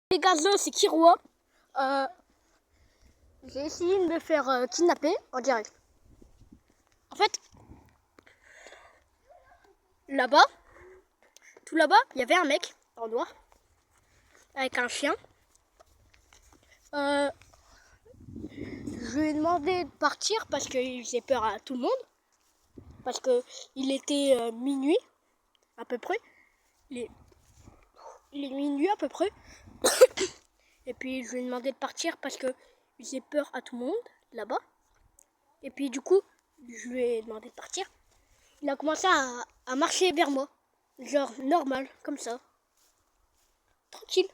Les gazos, c'est Kiroa. J'ai essayé de me faire kidnapper en direct. En fait, là-bas, tout là-bas, il y avait un mec en noir avec un chien. Je lui ai demandé de partir parce qu'il faisait peur à tout le monde. Parce qu'il était minuit à peu près. Il est minuit à peu près. Et puis je lui ai demandé de partir parce qu'il faisait peur à tout le monde là-bas. Et puis du coup, je lui ai demandé de partir. Il a commencé à marcher vers moi. Genre normal, comme ça. Tranquille.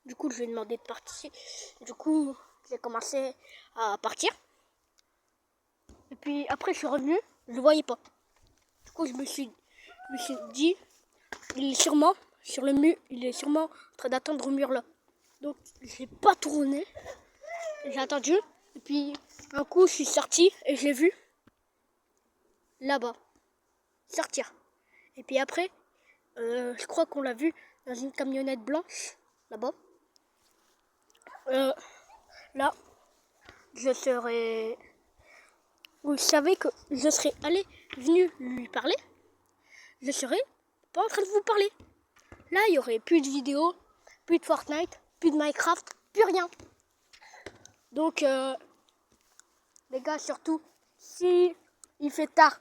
Du coup, je lui ai demandé de partir. Du coup, j'ai commencé à partir. Et puis après, je suis revenu, je le voyais pas. Du coup, je me suis dit, il est sûrement sur le mur, il est sûrement en train d'attendre au mur là. Donc, j'ai pas tourné. J'ai attendu. Et puis, un coup, je suis sorti et je l'ai vu là-bas sortir. Et puis après, je crois qu'on l'a vu dans une camionnette blanche là-bas. Là, je serais... Vous savez que je serais venu lui parler. Je serais pas en train de vous parler. Là, il y aurait plus de vidéos, plus de Fortnite, plus de Minecraft, plus rien. Donc, les gars, surtout, si il fait tard,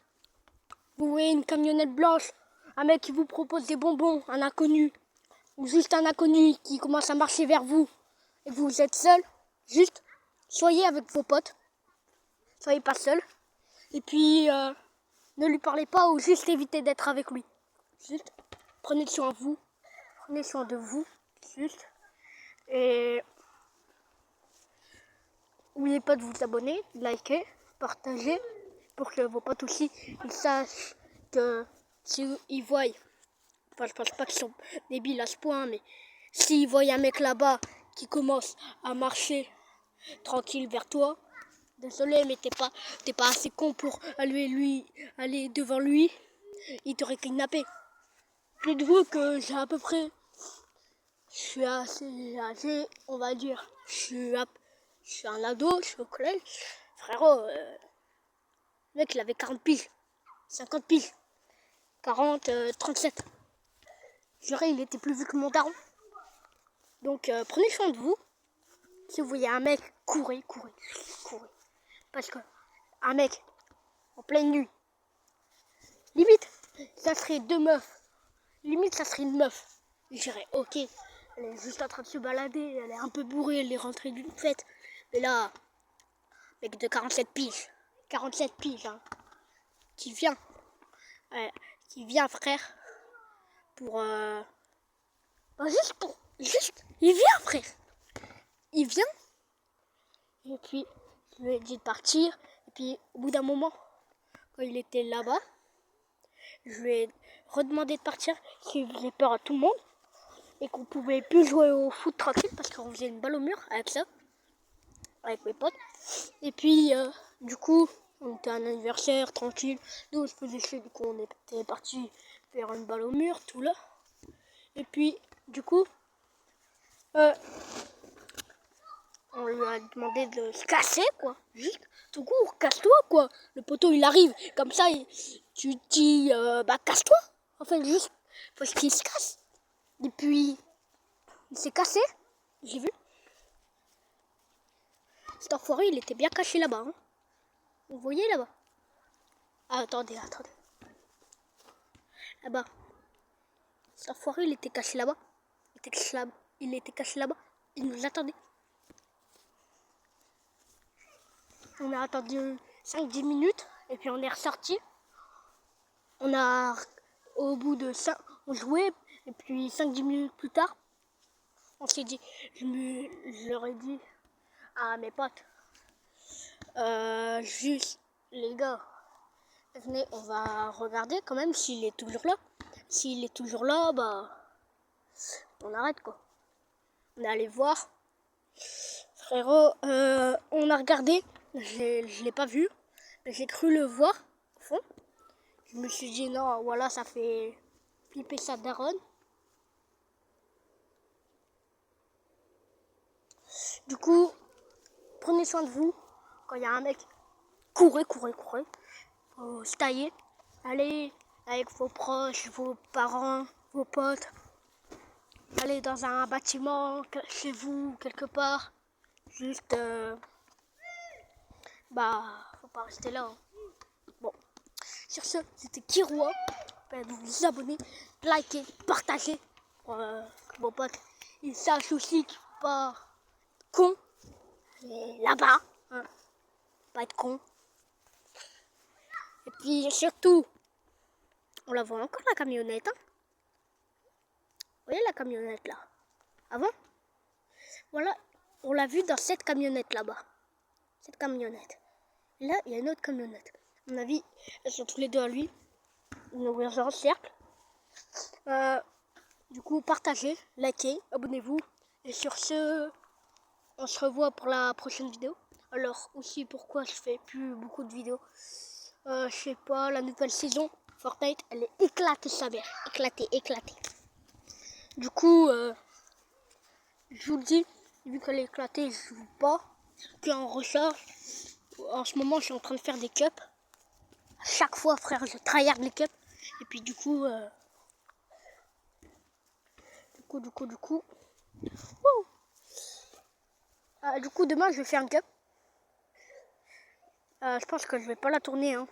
vous voyez une camionnette blanche, un mec qui vous propose des bonbons, un inconnu, ou juste un inconnu qui commence à marcher vers vous, et que vous êtes seul, juste soyez avec vos potes, soyez pas seul, et puis ne lui parlez pas ou juste évitez d'être avec lui. Juste prenez soin de vous, juste, et n'oubliez pas de vous abonner, de liker, partager, pour que vos potes aussi ils sachent que s'ils voient, enfin je pense pas qu'ils sont débiles à ce point, mais s'ils voient un mec là-bas qui commence à marcher tranquille vers toi, désolé mais t'es pas assez con pour aller devant lui, il t'aurait kidnappé. Dites-vous que j'ai à peu près, je suis assez âgé, on va dire, je suis un ado, je suis au collège, frérot, le mec il avait 40 piges, 50 piges, 40, 37. Je dirais il était plus vieux que mon daron. Donc prenez soin de vous. Si vous voyez un mec, courez. Parce que un mec en pleine nuit, limite, ça serait deux meufs. Limite, ça serait une meuf. Je dirais, ok, elle est juste en train de se balader, elle est un peu bourrée, elle est rentrée d'une fête. Mais là, mec de 47 piges, hein, qui vient, frère, pour... juste, il vient, frère. Il vient, et puis, je lui ai dit de partir, et puis, au bout d'un moment, quand il était là-bas, je lui ai redemandé de partir, qu'il faisait peur à tout le monde, et qu'on pouvait plus jouer au foot tranquille, parce qu'on faisait une balle au mur avec ça, avec mes potes. Et puis, du coup, on était à un anniversaire, tranquille, nous on se faisait chier, du coup on était parti faire une balle au mur, tout là. Et puis, du coup, on lui a demandé de se casser, quoi. Juste, tout court, casse-toi, quoi. Le poteau, il arrive, comme ça, tu dis, casse-toi. En fait, juste, parce qu'il se casse. Et puis, il s'est cassé, j'ai vu. Cet enfoiré, il était bien caché là-bas. Hein. Vous voyez là-bas? Ah, attendez. Là-bas. Cet enfoiré, il était caché là-bas. Il était caché là-bas. Il nous attendait. On a attendu 5-10 minutes et puis on est ressorti. Au bout de 5, on jouait et puis 5-10 minutes plus tard, on s'est dit, je leur ai dit à mes potes, juste les gars, venez, on va regarder quand même s'il est toujours là. S'il est toujours là, on arrête quoi. On est allé voir. Frérot, on a regardé, je l'ai pas vu, mais j'ai cru le voir au fond. Je me suis dit non, voilà, ça fait flipper sa daronne. Du coup, prenez soin de vous. Quand il y a un mec, courez. Faut se tailler. Allez avec vos proches, vos parents, vos potes. Allez dans un bâtiment, chez vous, quelque part. Juste, faut pas rester là. Hein. Bon, sur ce, c'était Kiroa. De vous abonner, liker, partager pour que vos potes ils sachent aussi qu'il faut pas être con. Et là-bas, hein, pas être con. Et puis surtout, on la voit encore la camionnette. Hein. Vous voyez la camionnette là? Avant, voilà, on l'a vu dans cette camionnette là-bas. Cette camionnette. Et là, il y a une autre camionnette. À mon avis, elles sont tous les deux à lui. Ils vont ouvrir un cercle. Du coup, partagez, likez, abonnez-vous. Et sur ce, on se revoit pour la prochaine vidéo. Alors aussi, pourquoi je fais plus beaucoup de vidéos? Je sais pas, la nouvelle saison Fortnite, elle est éclatée sa mère. Éclatée. Du coup, je vous le dis, vu qu'elle est éclatée, je joue pas. Puis en recharge. En ce moment, je suis en train de faire des cups. À chaque fois, frère, je tryhard les cups. Et puis du coup, du coup, demain, je vais faire un cup. Je pense que je vais pas la tourner. Hein.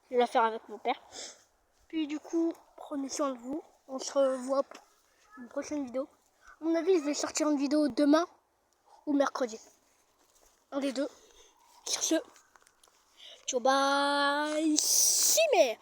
Je vais la faire avec mon père. Puis du coup, prenez soin de vous. On se revoit pour une prochaine vidéo. À mon avis, je vais sortir une vidéo demain ou mercredi. Un des deux. Sur ce, ciao bye, si mère.